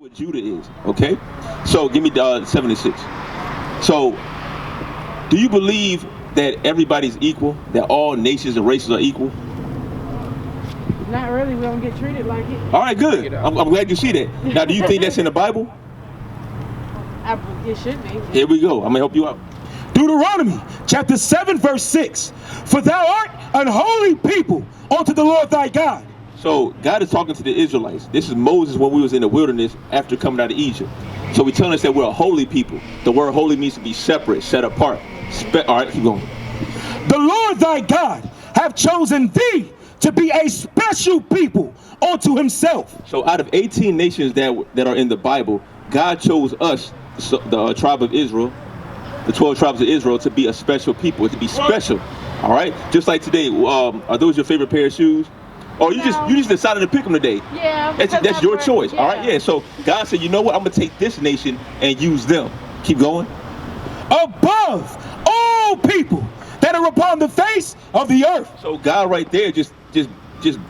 what Judah is, okay? So give me 76. So do you believe that everybody's equal, that all nations and races are equal? Not really. We don't get treated like it. All right, good. I'm glad you see that. Now, do you think that's in the Bible? It should be. Here we go. I'm gonna help you out. Deuteronomy chapter 7 verse 6. For thou art an holy people unto the Lord thy God. So God is talking to the Israelites. This is Moses when we was in the wilderness after coming out of Egypt. So we're telling us that we're a holy people. The word holy means to be separate, set apart. All right, keep going. The Lord thy God have chosen thee to be a special people unto himself. So out of 18 nations that are in the Bible, God chose us, the tribe of Israel, the 12 tribes of Israel, to be a special people, to be special. All right, just like today. Are those your favorite pair of shoes? Or you just decided to pick them today? Yeah. That's your choice. Yeah. All right, yeah. So God said, you know what? I'm gonna take this nation and use them. Keep going. Above all people that are upon the face of the earth. So God right there just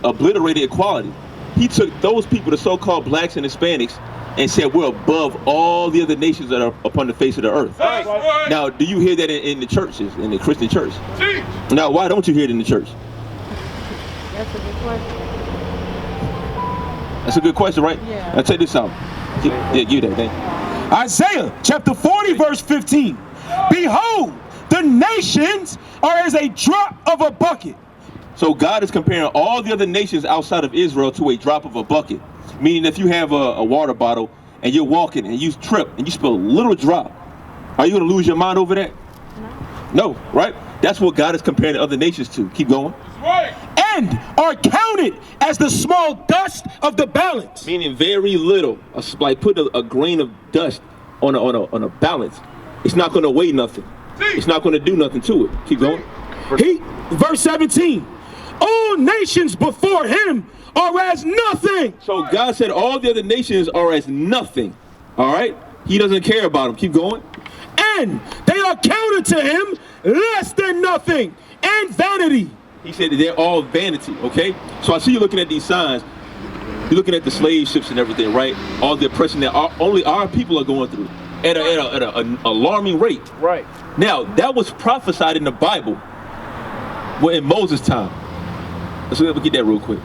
obliterated equality. He took those people, the so-called blacks and Hispanics, and said we're above all the other nations that are upon the face of the earth. That's right. Now, do you hear that in the churches, in the Christian church? Teach. Now, why don't you hear it in the church? That's a good question. That's a good question, right? Yeah. Now check this out. Yeah, give that thing. Isaiah chapter 40 verse 15. Behold, the nations are as a drop of a bucket. So God is comparing all the other nations outside of Israel to a drop of a bucket. Meaning if you have a water bottle and you're walking and you trip and you spill a little drop, are you going to lose your mind over that? No, right? That's what God is comparing the other nations to. Keep going. Right. And are counted as the small dust of the balance. Meaning very little. Like put a grain of dust on a balance. It's not going to weigh nothing. It's not going to do nothing to it. Keep going. Verse 17. All nations before him are as nothing. So God said all the other nations are as nothing. All right? He doesn't care about them. Keep going. And they are counted to him less than nothing and vanity. He said that they're all vanity, okay? So I see you looking at these signs. You're looking at the slave ships and everything, right? All the oppression that only our people are going through at an alarming rate. Right. Now, that was prophesied in the Bible in Moses' time. Let's get that real quick.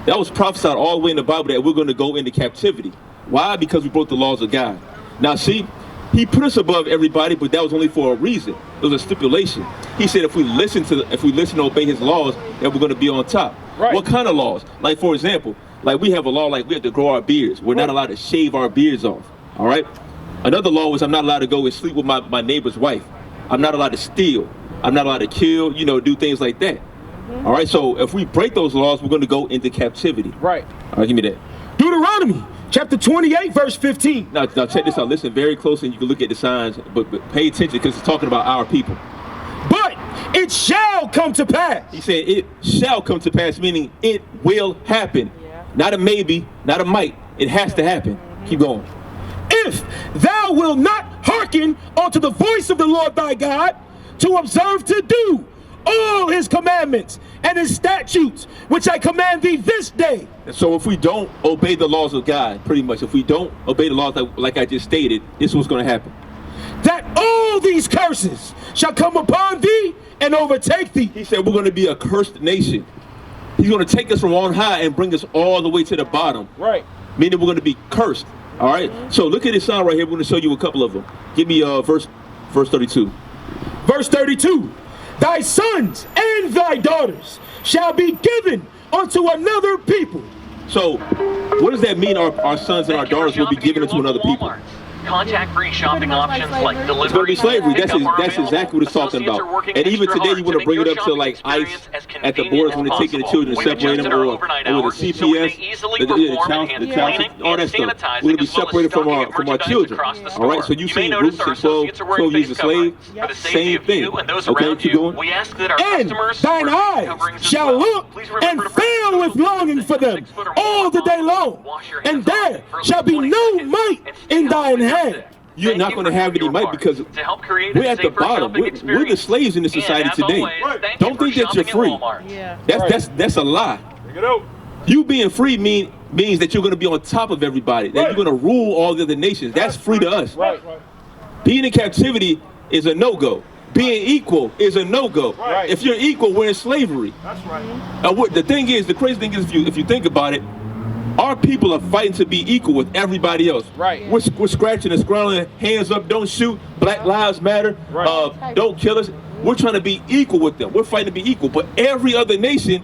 That was prophesied all the way in the Bible that we're going to go into captivity. Why? Because we broke the laws of God. Now, see, he put us above everybody, but that was only for a reason. It was a stipulation. He said if we listen to obey his laws, that we're going to be on top. Right. What kind of laws? Like, for example, like we have a law like we have to grow our beards. We're not allowed to shave our beards off. All right? Another law was I'm not allowed to go and sleep with my neighbor's wife. I'm not allowed to steal. I'm not allowed to kill, do things like that. All right, so if we break those laws, we're going to go into captivity. Right. All right, give me that. Deuteronomy chapter 28 verse 15. Now check this out. Listen very closely and you can look at the signs, but pay attention because it's talking about our people. But it shall come to pass. He said it shall come to pass, meaning it will happen. Yeah. Not a maybe, not a might. It has to happen. Keep going. If thou wilt not hearken unto the voice of the Lord thy God, to observe to do all his commandments and his statutes, which I command thee this day. So if we don't obey the laws of God, pretty much, if we don't obey the laws like I just stated, this is what's going to happen. That all these curses shall come upon thee and overtake thee. He said we're going to be a cursed nation. He's going to take us from on high and bring us all the way to the bottom. Right. Meaning we're going to be cursed. All right. So look at this sign right here. We're going to show you a couple of them. Give me verse 32. Verse 32. Thy sons and thy daughters shall be given unto another people. So what does that mean? Our sons and our daughters will be given to another people? Contact-free shopping options like delivery. It's going to be slavery. That's exactly what it's talking about. And even today, you want to bring it up to like ICE at the borders when they're taking the children and separate them, or the CPS, the child, all that stuff. We're going to be separated from our children. All right. So you seen Ruth and 12 years a slave. Same thing. Okay. Keep going. And thine eyes shall look and fail with longing for them all the day long, and there shall be no might in thine hand. You're not going to have any might because we're at the bottom. We're the slaves in this society today. Don't think that you're free. Yeah. That's a lie. Take it out. You being free mean means that you're going to be on top of everybody, that you're going to rule all the other nations. That's free to us. Right. Being in captivity is a no-go. Being equal is a no-go. Right. If you're equal, we're in slavery. That's right. The thing is, the crazy thing is, if you think about it, our people are fighting to be equal with everybody else. Right. We're scratching and scrawling, hands up, don't shoot, Black Lives Matter, Right. don't kill us. We're trying to be equal with them. We're fighting to be equal, but every other nation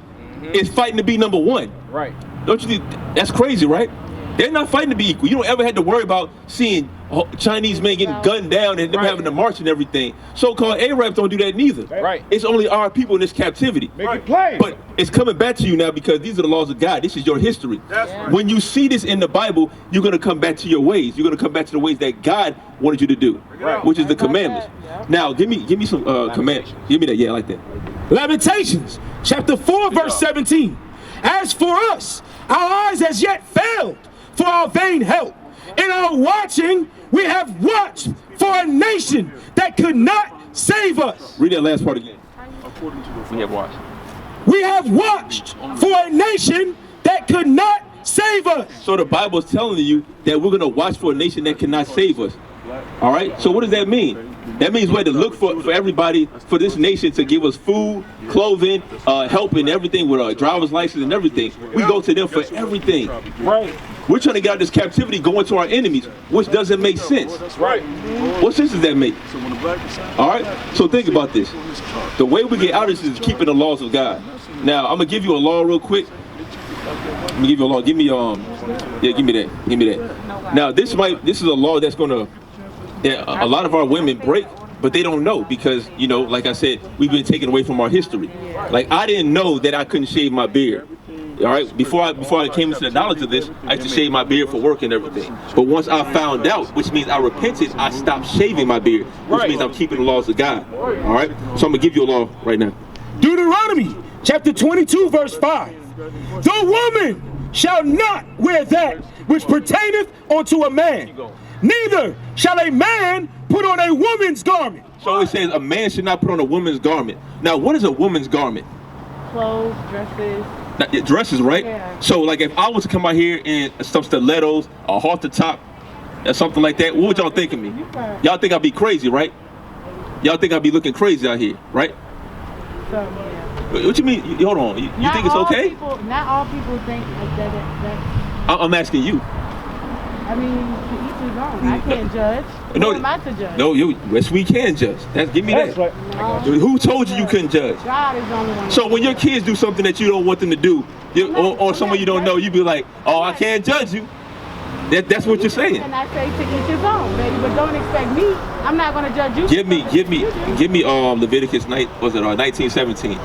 is fighting to be number one. Right. Don't you think that's crazy, right? They're not fighting to be equal. You don't ever have to worry about seeing Chinese men getting gunned down and them having to march and everything. So-called Arabs don't do that neither. Right. It's only our people in this captivity. Make it plain. But it's coming back to you now because these are the laws of God. This is your history. That's right. When you see this in the Bible, you're going to come back to your ways. You're going to come back to the ways that God wanted you to do, Right. which is the commandments. Now, give me some commands. Give me that. Yeah, I like that. Lamentations, chapter 4, verse 17. As for us, our eyes as yet failed for our vain help. In our watching, we have watched for a nation that could not save us. Read that last part again. We have watched. We have watched for a nation that could not save us. So the Bible is telling you that we're going to watch for a nation that cannot save us. All right? So what does that mean? That means we have to look for everybody, for this nation to give us food, clothing, help and everything with our driver's license and everything. We go to them for everything. Right. We're trying to get out of this captivity going to our enemies, which doesn't make sense. Right. What sense does that make? All right? So think about this. The way we get out of this is keeping the laws of God. Now, I'm going to give you a law real quick. Let me give you a law. Give me yeah, give me that. Give me that. Now, this is a law that's going to a lot of our women break, but they don't know because, you know, like I said, we've been taken away from our history. Like, I didn't know that I couldn't shave my beard. All right, before I came into the knowledge of this, I used to shave my beard for work and everything. But once I found out, which means I repented, I stopped shaving my beard, which means I'm keeping the laws of God. All right, so I'm gonna give you a law right now. Deuteronomy, chapter 22, verse 5. The woman shall not wear that which pertaineth unto a man, neither shall a man put on a woman's garment. So it says a man should not put on a woman's garment. Now, what is a woman's garment? Clothes, dresses. Now, dresses, right? Yeah. So, like, if I was to come out here in some stilettos, a halter top, or something like that, what would y'all think of me? Y'all think I'd be crazy, right? Y'all think I'd be looking crazy out here, right? So, yeah. What you mean? Hold on. You think it's okay? Not all people think that. I'm asking you. I mean, to each his own. I can't judge. No, Who am I to judge? No, yes, we can judge. Give me that. Who told you you couldn't judge? God is the only one. So when your kids do something that you don't want them to do, or someone you don't know, you be like, "Oh, I can't judge you." That's what you're saying. And I say to each his own, baby. But don't expect me. I'm not going to judge you. Give me Leviticus 19:17.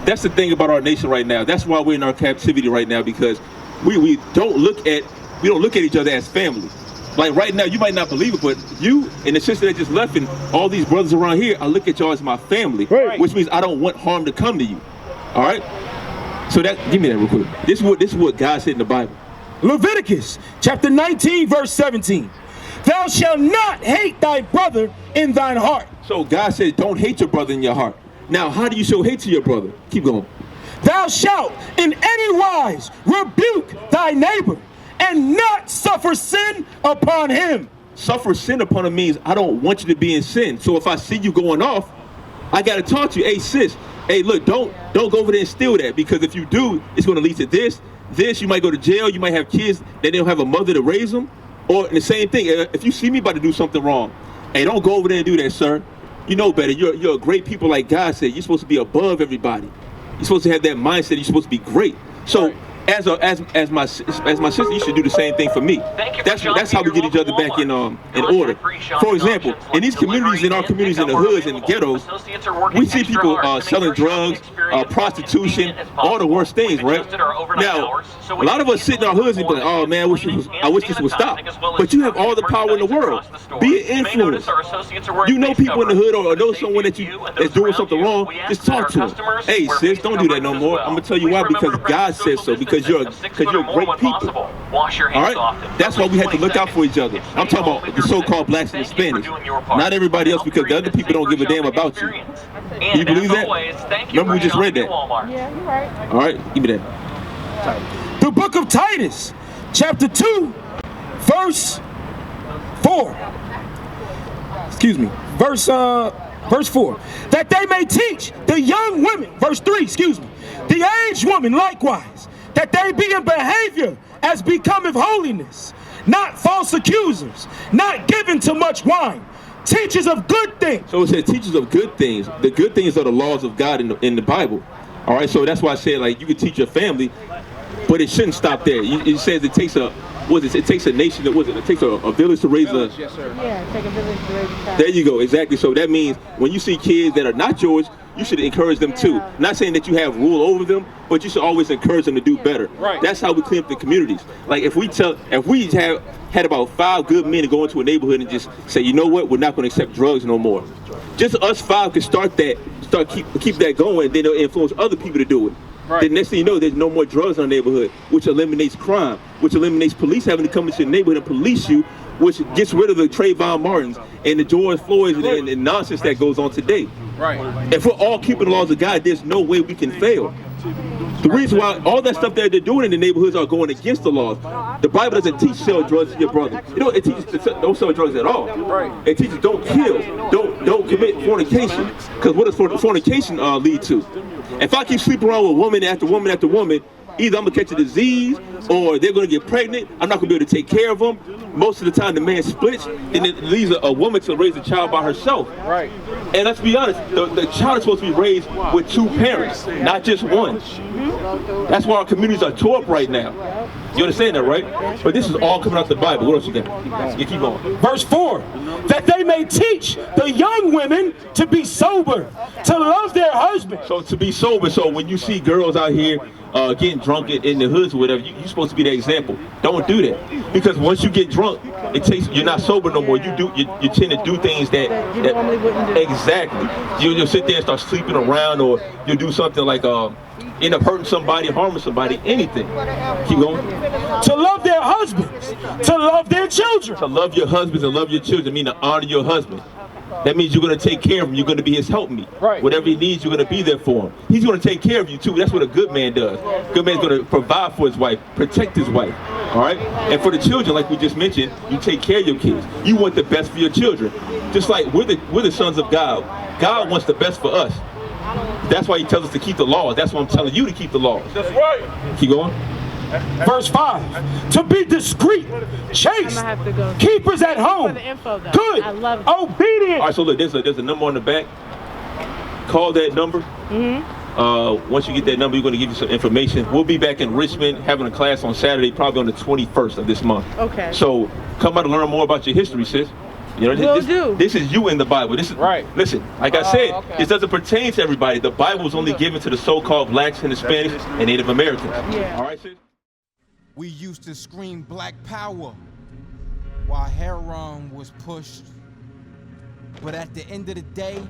That's the thing about our nation right now. That's why we're in our captivity right now, because we don't look at each other as family. Like right now, you might not believe it, but you and the sister that just left and all these brothers around here, I look at y'all as my family, which means I don't want harm to come to you. All right? So give me that real quick. This is what God said in the Bible. Leviticus chapter 19, verse 17. Thou shalt not hate thy brother in thine heart. So God said, don't hate your brother in your heart. Now, how do you show hate to your brother? Keep going. Thou shalt in any wise rebuke thy neighbor, and not suffer sin upon him. Suffer sin upon him means I don't want you to be in sin. So if I see you going off, I got to talk to you. Hey, sis, hey, look, don't go over there and steal that, because if you do, it's going to lead to this. You might go to jail. You might have kids that don't have a mother to raise them. Or the same thing, if you see me about to do something wrong, hey, don't go over there and do that, sir. You know better. You're a great people, like God said. You're supposed to be above everybody. You're supposed to have that mindset. You're supposed to be great. So as my sister, you should do the same thing for me. That's how we get each other back in order. For example, in these communities, in our communities, in the hoods, in the ghettos, we see people selling drugs, prostitution, all the worst things, right? Now, a lot of us sit in our hoods and be like, "Oh man, I wish this would stop." But you have all the power in the world. Be an influence. You know people in the hood, or know someone that's doing something wrong. Just talk to them. Hey, sis, don't do that no more. I'm gonna tell you why. Because God says so. Because you're great people. Wash your All hands right? often. That's why we have to look out for each other. I'm talking about the so-called blacks and Hispanics. Not everybody else, because the other people don't give a damn about you. Do you believe that? Remember we just read that. Yeah, you're right. All right, give me that. The book of Titus, chapter 2, verse 4. Excuse me, verse 4. That they may teach the young women, verse 3, excuse me, the aged women likewise, that they be in behavior as becometh holiness, not false accusers, not given to much wine, teachers of good things. So it says teachers of good things. The good things are the laws of God in the Bible. All right, so that's why I said, like, you can teach your family, but it shouldn't stop there. It says it takes a, it takes a nation, it takes a village to raise a... Yes, sir. Yeah, take a village to raise a child. There you go, exactly. So that means when you see kids that are not yours, you should encourage them too. Not saying that you have rule over them, but you should always encourage them to do better. Right. That's how we clean up the communities. Like if we had about 5 good men to go into a neighborhood and just say, you know what, we're not going to accept drugs no more. Just us 5 can start keep that going, then it'll influence other people to do it. Right. Then next thing you know, there's no more drugs in our neighborhood, which eliminates crime, which eliminates police having to come into your neighborhood and police you, which gets rid of the Trayvon Martins and the George Floyds and nonsense that goes on today. Right. If we're all keeping the laws of God, there's no way we can fail. The reason why all that stuff that they're doing in the neighborhoods are going against the laws. The Bible doesn't teach sell drugs to your brother. You know, it teaches don't sell drugs at all. Right. It teaches don't kill, don't commit fornication. Because what does fornication lead to? If I keep sleeping around with woman after woman after woman, either I'm gonna catch a disease or they're gonna get pregnant. I'm not gonna be able to take care of them. Most of the time, the man splits, and it leaves a woman to raise a child by herself. Right. And let's be honest, the child is supposed to be raised with 2 parents, not just one. That's why our communities are tore up right now. You understand that, right? But this is all coming out the Bible. What else you got? You keep going. Verse 4, that they may teach the young women to be sober, to love their husbands. So to be sober, so when you see girls out here getting drunk in the hoods or whatever, you're supposed to be the example. Don't do that, because once you get drunk, you're not sober no more. You tend to do things that you normally wouldn't do. Exactly. You'll sit there and start sleeping around, or you'll do something like end up hurting somebody, harming somebody, anything. Keep going. To love their husbands, to love their children. To love your husbands and love your children mean to honor your husband. That means you're going to take care of him. You're going to be his helpmeet. Right. Whatever he needs, you're going to be there for him. He's going to take care of you too. That's what a good man does. Good man's going to provide for his wife, protect his wife. All right. And for the children, like we just mentioned, you take care of your kids. You want the best for your children. Just like we're the sons of God. God wants the best for us. That's why he tells us to keep the laws. That's why I'm telling you to keep the laws. That's right. Keep going. Verse 5, to be discreet, chaste, keepers at home, For the info, though. good, I love it. obedient. All right, so look, there's a number on the back. Call that number. Once you get that number, we're going to give you some information. We'll be back in Richmond having a class on Saturday, probably on the 21st of this month. Okay. So come out to learn more about your history, sis. You know, this is you in the Bible. This is right. Listen, like I said, this doesn't pertain to everybody. The Bible was only given to the so-called blacks and Hispanics and Native Americans. Yeah. All right, sis? We used to scream black power while heroin was pushed. But at the end of the day,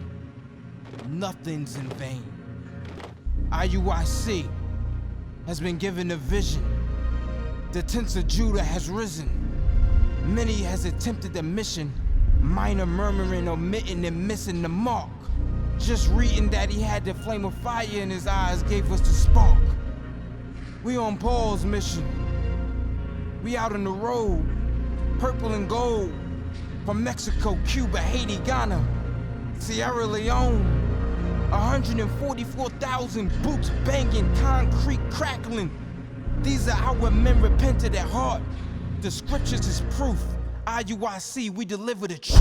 nothing's in vain. IUIC has been given a vision. The tents of Judah has risen. Many has attempted the mission, minor murmuring, omitting, and missing the mark. Just reading that he had the flame of fire in his eyes gave us the spark. We on Paul's mission. We out on the road, purple and gold, from Mexico, Cuba, Haiti, Ghana, Sierra Leone. 144,000 boots banging, concrete crackling. These are our men repented at heart. The scriptures is proof. IUIC, we deliver the truth.